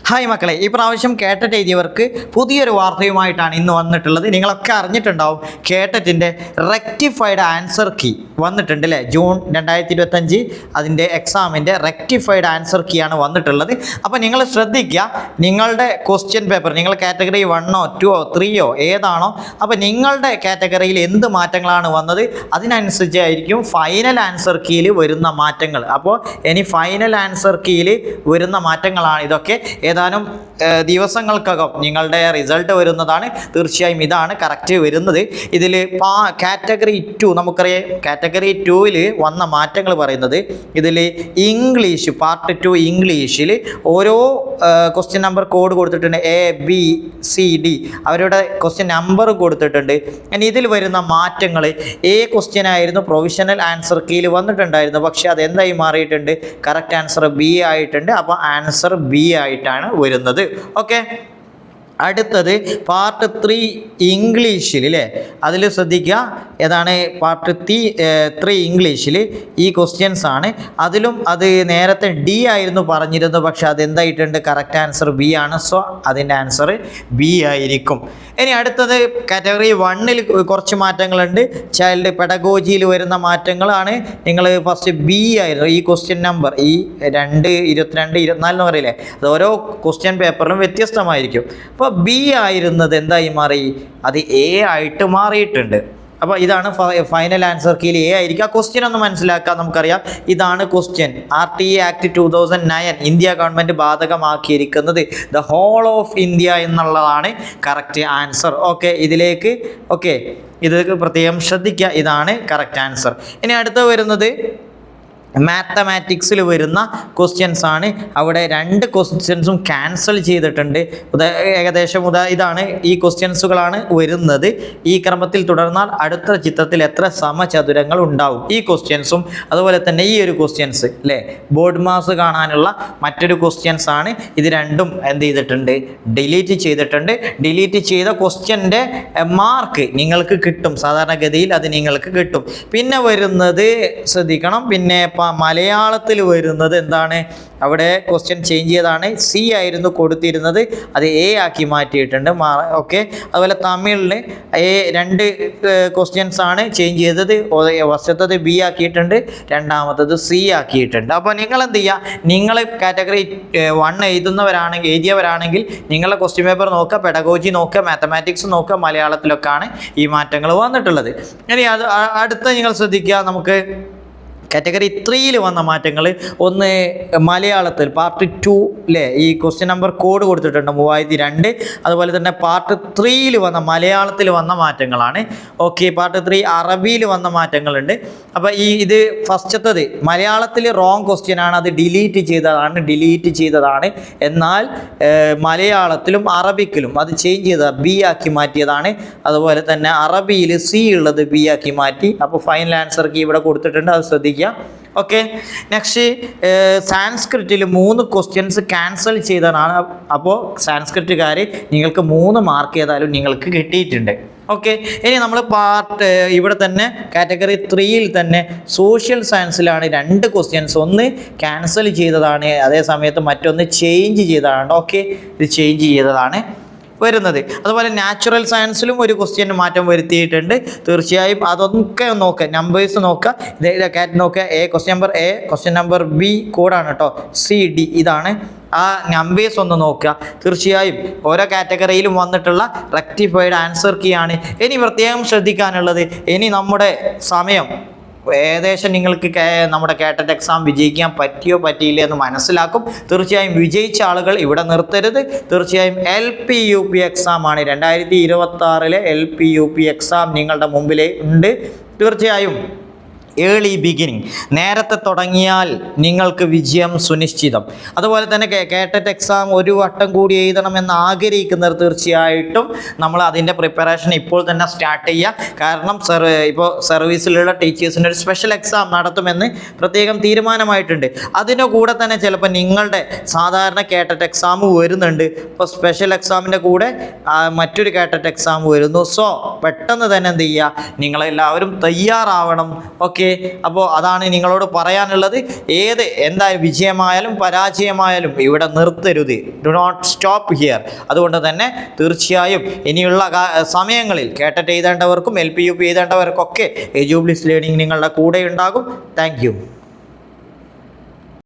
Hi മക്കളെ, ഈ പ്രാവശ്യം കേട്ടറ്റ് എഴുതിയവർക്ക് പുതിയൊരു വാർത്തയുമായിട്ടാണ് ഇന്ന് വന്നിട്ടുള്ളത്. നിങ്ങളൊക്കെ അറിഞ്ഞിട്ടുണ്ടാവും, കേട്ടറ്റിൻ്റെ റെക്ടിഫൈഡ് ആൻസർ കീ വന്നിട്ടുണ്ട് അല്ലേ. ജൂൺ 2025 അതിൻ്റെ എക്സാമിൻ്റെ റെക്ടിഫൈഡ് ആൻസർ കീ ആണ് വന്നിട്ടുള്ളത്. അപ്പോൾ നിങ്ങൾ ശ്രദ്ധിക്കുക, നിങ്ങളുടെ ക്വസ്റ്റ്യൻ പേപ്പർ നിങ്ങൾ കാറ്റഗറി 1ഓ 2ഓ 3ഓ ഏതാണോ, അപ്പോൾ നിങ്ങളുടെ കാറ്റഗറിയിൽ എന്ത് മാറ്റങ്ങളാണ് വന്നത് അതിനനുസരിച്ചായിരിക്കും ഫൈനൽ ആൻസർ കീയിൽ വരുന്ന മാറ്റങ്ങൾ. അപ്പോൾ ഇനി ഫൈനൽ ആൻസർ കീയിൽ വരുന്ന മാറ്റങ്ങളാണ് ഇതൊക്കെ. ഏതാനും ദിവസങ്ങൾക്കകം നിങ്ങളുടെ റിസൾട്ട് വരുന്നതാണ്. തീർച്ചയായും ഇതാണ് കറക്റ്റ് വരുന്നത്. ഇതിൽ കാറ്റഗറി 2 നമുക്കറിയാം, കാറ്റഗറി 2-ൽ വന്ന മാറ്റങ്ങൾ പറയുന്നത് ഇതിൽ ഇംഗ്ലീഷ് പാർട്ട് 2 ഇംഗ്ലീഷിൽ ഓരോ ക്വസ്റ്റ്യൻ നമ്പർ കോഡ് കൊടുത്തിട്ടുണ്ട്. ABCD അവരുടെ ക്വസ്റ്റ്യൻ നമ്പർ കൊടുത്തിട്ടുണ്ട്. ഇനി ഇതിൽ വരുന്ന മാറ്റങ്ങൾ, ക്വസ്റ്റ്യൻ ആയിരുന്നു പ്രൊവിഷണൽ ആൻസർ കീയിൽ വന്നിട്ടുണ്ടായിരുന്നു, പക്ഷേ അതെന്തായി മാറിയിട്ടുണ്ട്, കറക്റ്റ് ആൻസർ B ആയിട്ടുണ്ട്. അപ്പോൾ ആൻസർ B ആയിട്ടാണ് വരുന്നത്. ഓക്കെ, അടുത്തത് പാർട്ട് 3 ഇംഗ്ലീഷിൽ അല്ലേ, അതിൽ ശ്രദ്ധിക്കുക. ഏതാണ് പാർട്ട് 3 ഇംഗ്ലീഷിൽ ഈ ക്വസ്റ്റ്യൻസ് ആണ്. അതിലും അത് നേരത്തെ D ആയിരുന്നു പറഞ്ഞിരുന്നത്, പക്ഷെ അതെന്തായിട്ടുണ്ട്, കറക്റ്റ് ആൻസർ B ആണ്. സോ അതിൻ്റെ ആൻസർ B ആയിരിക്കും. ഇനി അടുത്തത് കാറ്റഗറി 1-ൽ കുറച്ച് മാറ്റങ്ങളുണ്ട്. ചൈൽഡ് പെഡഗോജിയിൽ വരുന്ന മാറ്റങ്ങളാണ്. നിങ്ങൾ ഫസ്റ്റ് B ആയിരുന്നു ഈ ക്വസ്റ്റ്യൻ നമ്പർ, ഈ 2, 22, 24 എന്ന് പറയില്ലേ, അത് ഓരോ ക്വസ്റ്റ്യൻ പേപ്പറിലും വ്യത്യസ്തമായിരിക്കും. അപ്പോൾ B ആയിരുന്നത് എന്തായി മാറി, അത് A ആയിട്ട് മാറിയിട്ടുണ്ട്. അപ്പോൾ ഇതാണ് ഫൈനൽ ആൻസർ കീയിൽ A ആയിരിക്കും. ആ ക്വസ്റ്റ്യൻ ഒന്ന് മനസ്സിലാക്കാം. നമുക്കറിയാം, ഇതാണ് question. RTA act 2009 India government ബാധകമാക്കിയിരിക്കുന്നത് ദ ഹോൾ ഓഫ് ഇന്ത്യ എന്നുള്ളതാണ് കറക്റ്റ് ആൻസർ. ഓക്കെ, ഇതിലേക്ക് ഇത് പ്രത്യേകം ശ്രദ്ധിക്കുക, ഇതാണ് കറക്റ്റ് ആൻസർ. ഇനി അടുത്ത വരുന്നത് മാത്തമാറ്റിക്സിൽ വരുന്ന ക്വസ്റ്റ്യൻസ് ആണ്. അവിടെ 2 ക്വസ്റ്റ്യൻസും ക്യാൻസൽ ചെയ്തിട്ടുണ്ട്. ഏകദേശം ഇതാണ് ഈ ക്വസ്റ്റ്യൻസുകളാണ് വരുന്നത്. ഈ ക്രമത്തിൽ തുടർന്നാൽ അടുത്ത ചിത്രത്തിൽ എത്ര സമചതുരങ്ങൾ ഉണ്ടാവും. ഈ ക്വസ്റ്റ്യൻസും അതുപോലെ തന്നെ ഈ ഒരു ക്വസ്റ്റ്യൻസ് അല്ലേ, ബോർഡ് മാസ് കാണാനുള്ള മറ്റൊരു ക്വസ്റ്റ്യൻസ് ആണ്. ഇത് രണ്ടും എന്ത് ചെയ്തിട്ടുണ്ട്, ഡിലീറ്റ് ചെയ്തിട്ടുണ്ട്. ഡിലീറ്റ് ചെയ്ത ക്വസ്റ്റ്യൻ്റെ മാർക്ക് നിങ്ങൾക്ക് കിട്ടും, സാധാരണഗതിയിൽ അത് നിങ്ങൾക്ക് കിട്ടും. പിന്നെ വരുന്നത് ശ്രദ്ധിക്കണം, പിന്നെ മലയാളത്തിൽ വരുന്നത് എന്താണ്, അവിടെ ക്വസ്റ്റ്യൻ ചേഞ്ച് ചെയ്താണ്. C ആയിരുന്നു കൊടുത്തിരുന്നത്, അത് A ആക്കി മാറ്റിയിട്ടുണ്ട്. ഓക്കെ, അതുപോലെ തമിഴിൽ 2 ക്വസ്റ്റ്യൻസ് ആണ് ചേഞ്ച് ചെയ്തത്. ഫസ്റ്റത്തത് B ആക്കിയിട്ടുണ്ട്, രണ്ടാമത്തത് C ആക്കിയിട്ടുണ്ട്. അപ്പോൾ നിങ്ങൾ എന്ത് ചെയ്യുക, നിങ്ങൾ കാറ്റഗറി 1 എഴുതിയവരാണെങ്കിൽ നിങ്ങളുടെ ക്വസ്റ്റ്യൻ പേപ്പർ നോക്കുക, പെഡഗോജി നോക്കുക, മാത്തമാറ്റിക്സ് നോക്കുക, മലയാളത്തിലൊക്കെയാണ് ഈ മാറ്റങ്ങൾ വന്നിട്ടുള്ളത്. ഇനി അടുത്ത നിങ്ങൾ ശ്രദ്ധിക്കുക, നമുക്ക് കാറ്റഗറി 3-ൽ വന്ന മാറ്റങ്ങൾ. ഒന്ന് മലയാളത്തിൽ പാർട്ട് 2 അല്ലേ, ഈ ക്വസ്റ്റ്യൻ നമ്പർ കോഡ് കൊടുത്തിട്ടുണ്ട് 3002. അതുപോലെ തന്നെ പാർട്ട് 3-ൽ വന്ന മലയാളത്തിൽ വന്ന മാറ്റങ്ങളാണ്. ഓക്കെ, പാർട്ട് 3 അറബിയിൽ വന്ന മാറ്റങ്ങളുണ്ട്. അപ്പോൾ ഇത് ഫസ്റ്റത്തത് മലയാളത്തിൽ റോങ് ക്വസ്റ്റ്യൻ ആണ്, അത് ഡിലീറ്റ് ചെയ്തതാണ്. എന്നാൽ മലയാളത്തിലും അറബിക്കിലും അത് ചേഞ്ച് ചെയ്തത് B ആക്കി മാറ്റിയതാണ്. അതുപോലെ തന്നെ അറബിയിൽ C ഉള്ളത് B ആക്കി മാറ്റി. അപ്പോൾ ഫൈനൽ ആൻസർ കീ ഇവിടെ കൊടുത്തിട്ടുണ്ട്, അത് ശ്രദ്ധിക്കുക. ഓക്കെ, നെക്സ്റ്റ് സാൻസ്ക്രിറ്റിൽ 3 ക്വസ്റ്റ്യൻസ് ക്യാൻസൽ ചെയ്തതാണ്. അപ്പോൾ സാൻസ്ക്രിറ്റുകാർ നിങ്ങൾക്ക് 3 മാർക്ക് ചെയ്താലും നിങ്ങൾക്ക് കിട്ടിയിട്ടുണ്ട്. ഓക്കെ, ഇനി നമ്മൾ ഇവിടെ തന്നെ കാറ്റഗറി 3-ൽ തന്നെ സോഷ്യൽ സയൻസിലാണ് 2 ക്വസ്റ്റ്യൻസ്, ഒന്ന് ക്യാൻസൽ ചെയ്തതാണ്, അതേ സമയത്ത് മറ്റൊന്ന് ചേഞ്ച് ചെയ്തതാണ്. ഓക്കെ, ഇത് ചേഞ്ച് ചെയ്തതാണ് വരുന്നത്. അതുപോലെ നാച്ചുറൽ സയൻസിലും ഒരു ക്വസ്റ്റ്യൻ മാറ്റം വരുത്തിയിട്ടുണ്ട്. തീർച്ചയായും അതൊക്കെ നോക്കുക, നമ്പേഴ്സ് നോക്കുക, നോക്കുക. Question number A, question number B കോഡാണ് കേട്ടോ, CD ഇതാണ്. ആ നമ്പേഴ്സ് ഒന്ന് നോക്കുക. തീർച്ചയായും ഓരോ കാറ്റഗറിയിലും വന്നിട്ടുള്ള റെക്ടിഫൈഡ് ആൻസർ കീ ആണ്. ഇനി പ്രത്യേകം ശ്രദ്ധിക്കാനുള്ളത്, ഇനി നമ്മുടെ സമയം ഏകദേശം നിങ്ങൾക്ക് നമ്മുടെ കേട്ടറ്റ് എക്സാം വിജയിക്കാൻ പറ്റിയോ പറ്റിയില്ല എന്ന് മനസ്സിലാക്കും. തീർച്ചയായും വിജയിച്ച ആളുകൾ ഇവിടെ നിർത്തരുത്. തീർച്ചയായും LP UP എക്സാം ആണ്, 2026-ലെ LP UP എക്സാം നിങ്ങളുടെ മുമ്പിൽ ഉണ്ട്. തീർച്ചയായും ഏർലി ബിഗിനിങ്, നേരത്തെ തുടങ്ങിയാൽ നിങ്ങൾക്ക് വിജയം സുനിശ്ചിതം. അതുപോലെ തന്നെ കേട്ടറ്റ് എക്സാം ഒരു വട്ടം കൂടി എഴുതണമെന്ന് ആഗ്രഹിക്കുന്നവർ തീർച്ചയായിട്ടും നമ്മൾ അതിൻ്റെ പ്രിപ്പറേഷൻ ഇപ്പോൾ തന്നെ സ്റ്റാർട്ട് ചെയ്യുക. കാരണം ഇപ്പോൾ സർവീസിലുള്ള ടീച്ചേഴ്സിന് ഒരു സ്പെഷ്യൽ എക്സാം നടത്തുമെന്ന് പ്രത്യേകം തീരുമാനമായിട്ടുണ്ട്. അതിൻ്റെ കൂടെ തന്നെ ചിലപ്പോൾ നിങ്ങളുടെ സാധാരണ കേട്ടറ്റ് എക്സാം വരുന്നുണ്ട്. ഇപ്പോൾ സ്പെഷ്യൽ എക്സാമിൻ്റെ കൂടെ മറ്റൊരു കേട്ടറ്റ് എക്സാം വരുന്നു. സോ പെട്ടെന്ന് തന്നെ എന്ത് ചെയ്യുക, നിങ്ങളെല്ലാവരും തയ്യാറാവണം. ഓക്കെ, അപ്പോൾ അതാണ് നിങ്ങളോട് പറയാനുള്ളത്. എന്തായാലും വിജയമായാലും പരാജയമായാലും ഇവിടെ നിർത്തരുത്. Do not stop here. അതുകൊണ്ട് തന്നെ തീർച്ചയായും ഇനിയുള്ള സമയങ്ങളിൽ കേട്ടറ്റ് എഴുതേണ്ടവർക്കും LP UP എഴുതേണ്ടവർക്കൊക്കെ എജുബ്ലിസ് ലേണിംഗ് നിങ്ങളുടെ കൂടെ ഉണ്ടാകും. Thank U.